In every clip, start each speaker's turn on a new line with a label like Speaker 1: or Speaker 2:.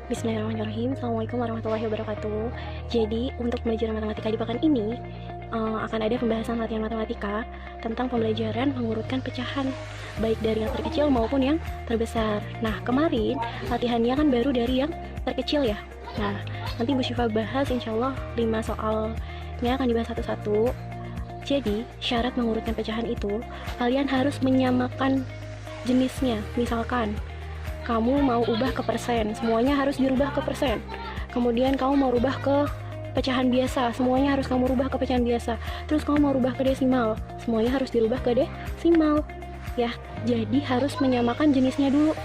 Speaker 1: Bismillahirrahmanirrahim. Assalamualaikum warahmatullahi wabarakatuh. Jadi untuk belajar matematika di pekan ini akan ada pembahasan latihan matematika tentang pembelajaran mengurutkan pecahan baik dari yang terkecil maupun yang terbesar. Nah, kemarin latihannya kan baru dari yang terkecil ya. Nah, nanti Bu Syifa bahas insya Allah 5 soalnya akan dibahas satu-satu. Jadi syarat mengurutkan pecahan itu kalian harus menyamakan jenisnya. Misalkan kamu mau ubah ke persen, semuanya harus dirubah ke persen. Kemudian kamu mau rubah ke pecahan biasa, semuanya harus kamu rubah ke pecahan biasa. Terus kamu mau rubah ke desimal, semuanya harus dirubah ke desimal. Ya, jadi harus menyamakan jenisnya dulu.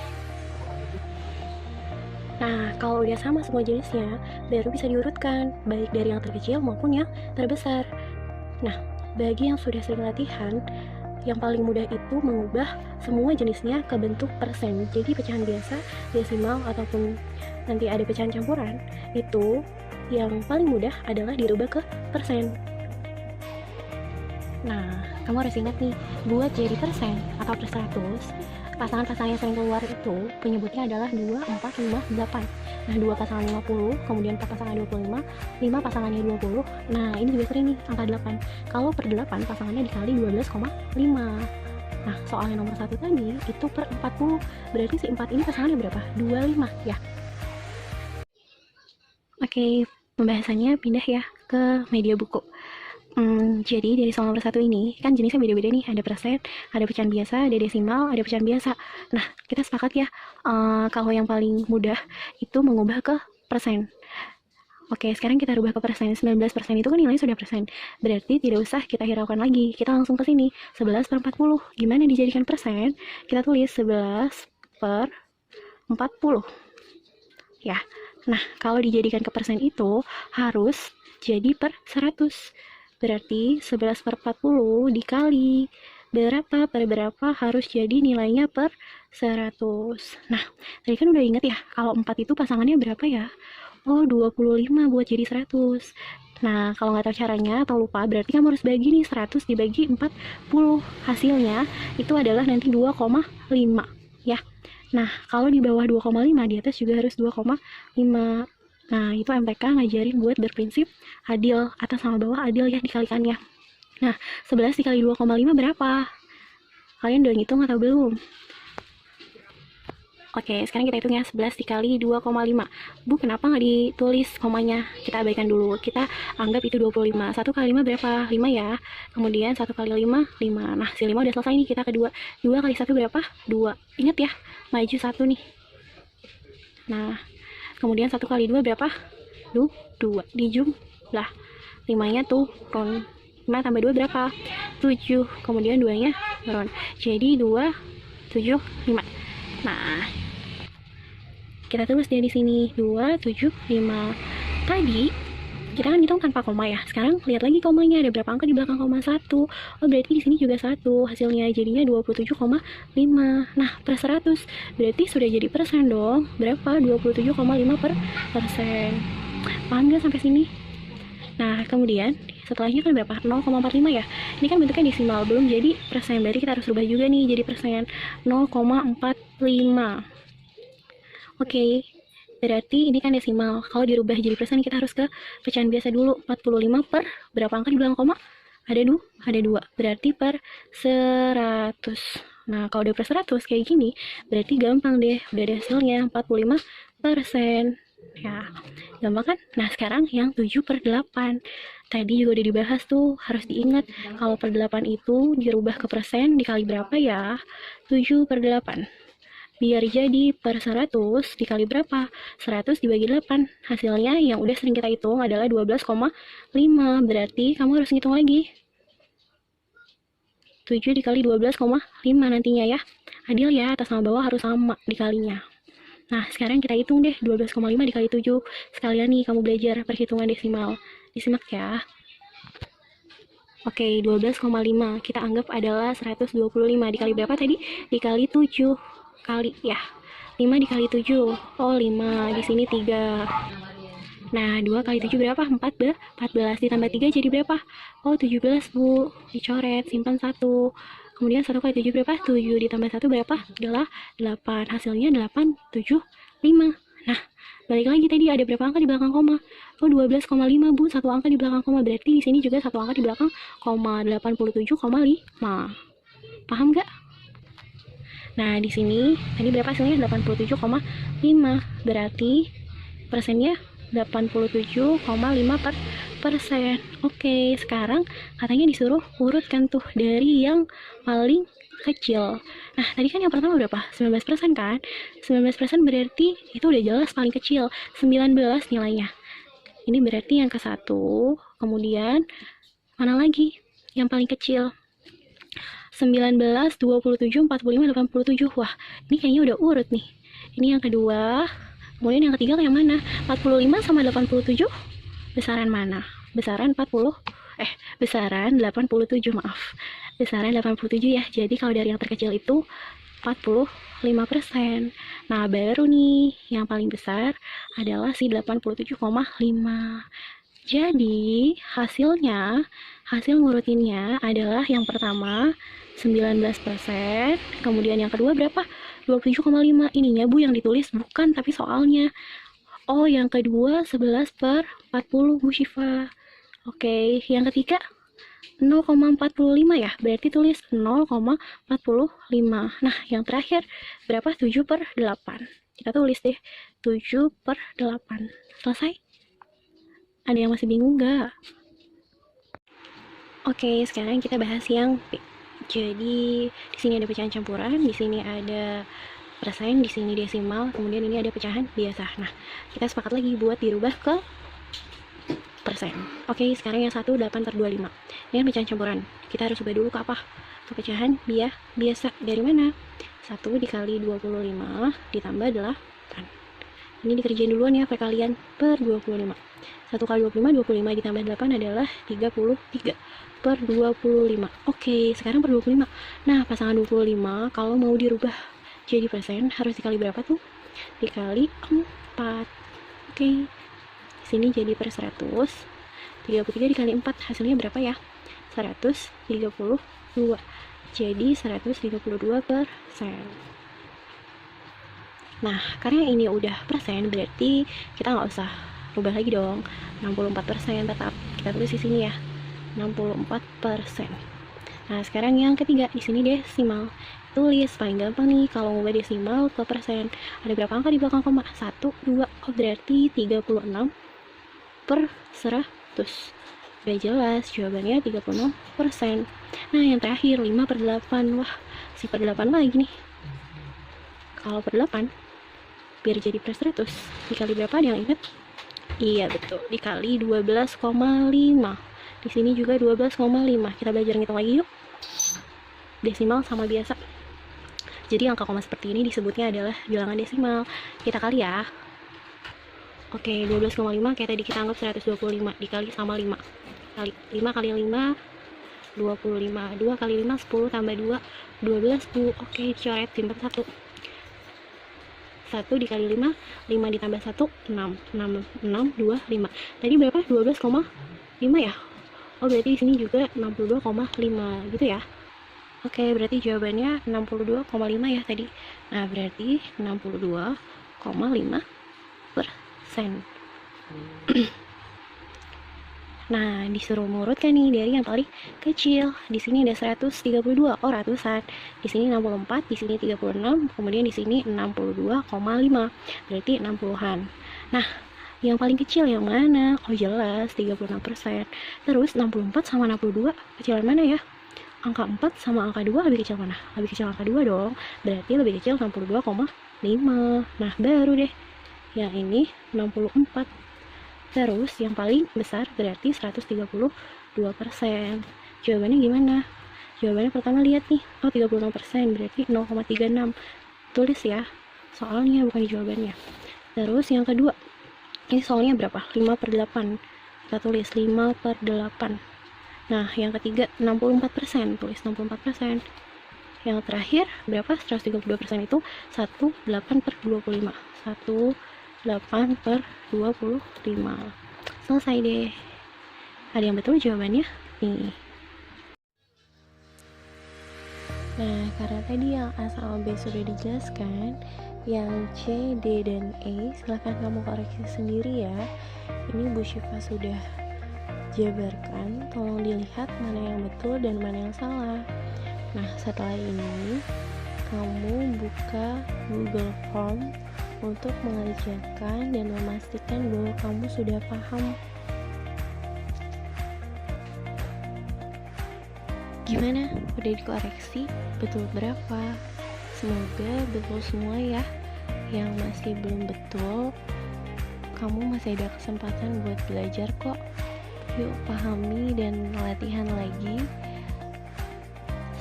Speaker 1: Nah, kalau udah sama semua jenisnya, baru bisa diurutkan, baik dari yang terkecil maupun yang terbesar. Nah, bagi yang sudah sering latihan, yang paling mudah itu mengubah semua jenisnya ke bentuk persen. Jadi pecahan biasa, desimal, ataupun nanti ada pecahan campuran, itu yang paling mudah adalah dirubah ke persen. Nah, kamu harus ingat nih, buat jadi persen atau per 100, pasangan-pasangan yang sering keluar itu penyebutnya adalah 2, 4, 5, 8. Nah, 2 pasangan 50, kemudian 4 pasangan 25, 5 pasangannya 20. Nah, ini juga sering nih, angka 8. Kalau per 8, pasangannya dikali 12,5. Nah, soalnya nomor 1 tadi, itu per 40. Berarti si 4 ini pasangannya berapa? 25, ya. Oke, pembahasannya pindah ya ke media buku. Jadi dari soal nomor 1 ini kan jenisnya beda-beda nih, ada persen, ada pecahan biasa, ada desimal, ada pecahan biasa. Nah, kita sepakat ya, kalau yang paling mudah itu mengubah ke persen. Oke, sekarang kita rubah ke persen. 19% itu kan nilainya sudah persen. Berarti tidak usah kita hiraukan lagi. Kita langsung ke sini. 11 per 40. Gimana dijadikan persen? Kita tulis 11 per 40. Ya. Nah, kalau dijadikan ke persen itu harus jadi per 100. Berarti 11 per 40 dikali berapa per berapa harus jadi nilainya per 100. Nah, tadi kan udah inget ya, kalau 4 itu pasangannya berapa ya? Oh, 25 buat jadi 100. Nah, kalau nggak tahu caranya atau lupa, berarti kamu harus bagi nih 100 dibagi 40. Hasilnya itu adalah nanti 2,5 ya. Nah, kalau di bawah 2,5, di atas juga harus 2,5. Nah, itu MTK ngajarin buat berprinsip adil, atas sama bawah adil ya dikalikannya. Nah, 11 dikali 2,5 berapa? Kalian udah ngitung atau belum? Oke, sekarang kita hitung ya, 11 dikali 2,5. Bu, kenapa nggak ditulis komanya? Kita abaikan dulu, kita anggap itu 25. 1 kali 5 berapa? 5 ya. Kemudian 1 kali 5, 5. Nah, si 5 udah selesai nih, kita kedua. 2 kali 1 berapa? 2. Ingat ya, maju 1 nih. Nah, kemudian 1 kali 2 berapa? 2. Dijumlah. 5-nya turun. 5 tambah 2 berapa? 7. Kemudian 2-nya turun. Jadi 2, 7, 5. Nah, kita tulis dia di sini 2, 7, 5. Tadi kita kan hitung tanpa koma ya. Sekarang lihat lagi komanya, ada berapa angka di belakang koma 1. Oh, berarti di sini juga 1. Hasilnya jadinya 27,5. Nah, per 100 berarti sudah jadi persen dong. Berapa? 27,5 per persen. Paham gak sampai sini? Nah, kemudian setelahnya kan berapa? 0,45 ya. Ini kan bentuknya desimal, belum jadi persen. Berarti kita harus rubah juga nih jadi persen. 0,45. Oke. Berarti ini kan desimal. Kalau dirubah jadi persen kita harus ke pecahan biasa dulu. 45 per berapa angka di belakang koma? Ada 2. Berarti per 100. Nah, kalau udah per 100 kayak gini, berarti gampang deh. Udah ada hasilnya 45%. Ya, gampang kan? Nah, sekarang yang 7 per 8. Tadi juga udah dibahas tuh, harus diingat. Kalau per 8 itu dirubah ke persen dikali berapa ya? 7 per 8. Biar jadi per 100 dikali berapa? 100 dibagi 8. Hasilnya yang udah sering kita hitung adalah 12,5. Berarti kamu harus ngitung lagi. 7 dikali 12,5 nantinya ya. Adil ya, atas sama bawah harus sama dikalinya. Nah, sekarang kita hitung deh 12,5 dikali 7. Sekalian nih kamu belajar perhitungan desimal. Disimak ya. Oke, 12,5 kita anggap adalah 125. Dikali berapa tadi? Dikali 7 kali ya. 5 dikali 7. Oh, 5. Di sini 3. Nah, 2 kali 7 berapa? 14. Ditambah 3 jadi berapa? Oh, 17, Bu. Dicoret, simpan 1. Kemudian 1 kali 7 berapa? 7. Ditambah 1 berapa? Adalah 8. Hasilnya 8, 7, 5. Nah, balik lagi tadi ada berapa angka di belakang koma? Oh, 12,5 Bu, satu angka di belakang koma. Berarti di sini juga satu angka di belakang koma, 87,5. Paham nggak? Nah, di sini tadi berapa hasilnya? 87,5. Berarti persennya 87,5%. Oke, sekarang katanya disuruh urutkan tuh dari yang paling kecil. Nah, tadi kan yang pertama berapa? 19% kan? 19% berarti itu udah jelas paling kecil. 19 nilainya. Ini berarti yang ke satu. Kemudian, mana lagi? Yang paling kecil. 19, 27, 45, 87. Wah, ini kayaknya udah urut nih. Ini yang kedua. Kemudian yang ketiga yang mana? 45 sama 87 besaran mana? Besaran 40, besaran 87, maaf. Besaran 87 ya. Jadi kalau dari yang terkecil itu 45%. Nah, baru nih yang paling besar adalah si 87,5. Jadi, hasil ngurutinnya adalah yang pertama 19%, kemudian yang kedua berapa? 27,5. Ininya Bu yang ditulis bukan tapi soalnya. Oh, yang kedua 11/40 Bu Syifa. Oke, yang ketiga 0,45 ya, berarti tulis 0,45. Nah, yang terakhir berapa? 7/8. Kita tulis deh 7/8. Selesai? Ada yang masih bingung nggak? Oke, sekarang kita bahas yang P. Jadi, di sini ada pecahan campuran, di sini ada persen, di sini desimal, kemudian ini ada pecahan biasa. Nah, kita sepakat lagi buat dirubah ke persen. Oke, sekarang yang 1 8/25. Ini kan pecahan campuran. Kita harus ubah dulu ke apa? Ke pecahan biasa. Dari mana? 1 dikali 25 ditambah 8. Ini dikerjain duluan ya perkalian per 25. 1 kali 25 ditambah 8 adalah 33/25. Oke, sekarang per 25. Nah, pasangan 25 kalau mau dirubah jadi persen harus dikali berapa tuh? Dikali 4. Oke. Di sini jadi per 100. 33 dikali 4 hasilnya berapa ya? 132. Jadi 132%. Nah, karena ini udah persen berarti kita nggak usah rubah lagi dong. 64% tetap kita tulis di sini ya. 64%. Nah, sekarang yang ketiga di sini desimal. Tulis paling gampang nih kalau ngubah desimal ke persen. Ada berapa angka di belakang koma? 1, 2. Oh, berarti 36/100. Udah jelas jawabannya 36%. Nah, yang terakhir 5/8. Wah, si per 8 lagi nih. Kalau per 8 biar jadi per 100 dikali berapa, ada yang ingat? Iya betul, dikali 12,5. Di sini juga 12,5. Kita belajar ngitung lagi yuk. Desimal sama biasa. Jadi angka koma seperti ini disebutnya adalah bilangan desimal. Kita kali ya. Oke, 12,5 kayak tadi kita anggap 125 dikali sama 5. 5 kali 5 25. 2 kali 5 10 tambah 2 12 Bu. Oke, coret simpan 1. 1 dikali 5, 5 ditambah 1, 6, 6, 2, 5. Tadi berapa? 12,5 ya? Oh, berarti di sini juga 62,5 gitu ya. Oke, berarti jawabannya 62,5 ya tadi. Nah, berarti 62,5%. Nah, disuruh mengurutkan nih dari yang paling kecil. Di sini ada 132, oh ratusan. Di sini 64, di sini 36, kemudian di sini 62,5. Berarti 60-an. Nah, yang paling kecil yang mana? Oh, jelas 36%. Terus 64 sama 62 kecilan mana ya? Angka 4 sama angka 2 lebih kecil mana? Lebih kecil angka 2 dong. Berarti lebih kecil 62,5. Nah, baru deh. Yang ini 64. Terus yang paling besar berarti 132%. Jawabannya gimana? Jawabannya pertama lihat nih. Oh, 36% berarti 0,36. Tulis ya. Soalnya bukan jawabannya. Terus yang kedua. Ini soalnya berapa? 5/8. Kita tulis 5/8. Nah, yang ketiga 64%. Tulis 64%. Yang terakhir berapa? 132% itu 18/25. 18/25. Selesai deh. Ada yang betul jawabannya? Nih. Nah, karena tadi yang A sama B sudah dijelaskan, yang C, D, dan E silahkan kamu koreksi sendiri ya. Ini Bu Syifa sudah jabarkan, tolong dilihat mana yang betul dan mana yang salah. Nah, setelah ini kamu buka Google Form untuk mengerjakan dan memastikan bahwa kamu sudah paham. Gimana? Udah dikoreksi? Betul berapa? Semoga betul semua ya. Yang masih belum betul, kamu masih ada kesempatan buat belajar kok. Yuk pahami dan latihan lagi.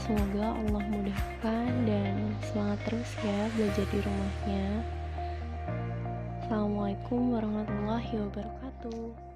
Speaker 1: Semoga Allah mudahkan dan semangat terus ya belajar di rumahnya. Assalamualaikum warahmatullahi wabarakatuh.